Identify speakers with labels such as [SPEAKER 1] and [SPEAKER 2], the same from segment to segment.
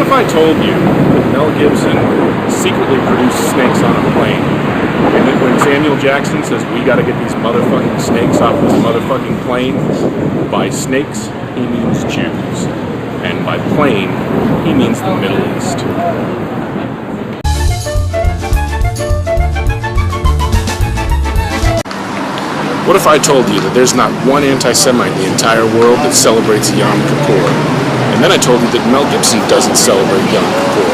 [SPEAKER 1] if I told you that Mel Gibson secretly produced snakes on a plane, and that when Samuel Jackson says, "We gotta get these motherfucking snakes off this motherfucking plane," by snakes, he means Jews. And by plane, he means the Middle East. What if I told you that there's not one anti-Semite in the entire world that celebrates Yom Kippur? And then I told you that Mel Gibson doesn't celebrate Yom Kippur.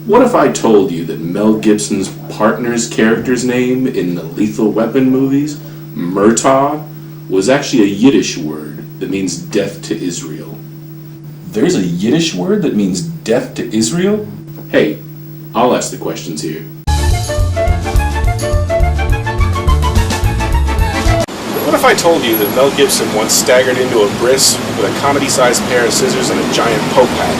[SPEAKER 1] What if I told you that Mel Gibson's partner's character's name in the Lethal Weapon movies, Murtaugh, was actually a Yiddish word that means death to Israel? There's a Yiddish word that means death to Israel? Hey, I'll ask the questions here. What if I told you that Mel Gibson once staggered into a bris with a comedy-sized pair of scissors and a giant Pope hat?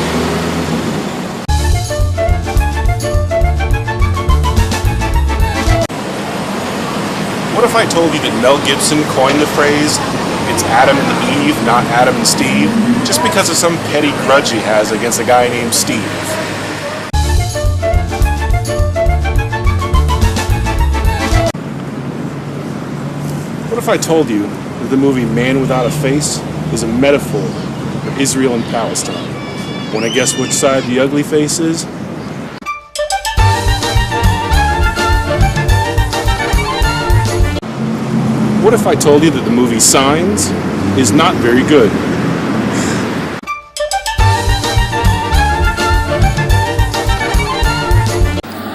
[SPEAKER 1] What if I told you that Mel Gibson coined the phrase, "It's Adam and Eve, not Adam and Steve," just because of some petty grudge he has against a guy named Steve? What if I told you that the movie Man Without a Face is a metaphor for Israel and Palestine? Want to guess which side the ugly face is? What if I told you that the movie Signs is not very good?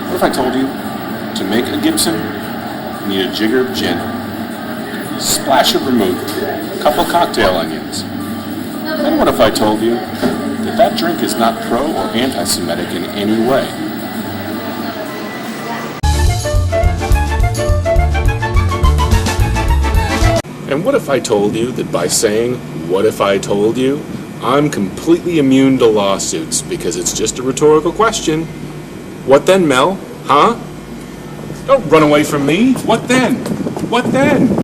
[SPEAKER 1] What if I told you to make a Gibson, you need a jigger of gin, splash of vermouth, a couple cocktail onions? Then what if I told you that that drink is not pro or anti-Semitic in any way? And what if I told you that by saying, "What if I told you," I'm completely immune to lawsuits because it's just a rhetorical question? What then, Mel? Huh? Don't run away from me. What then? What then?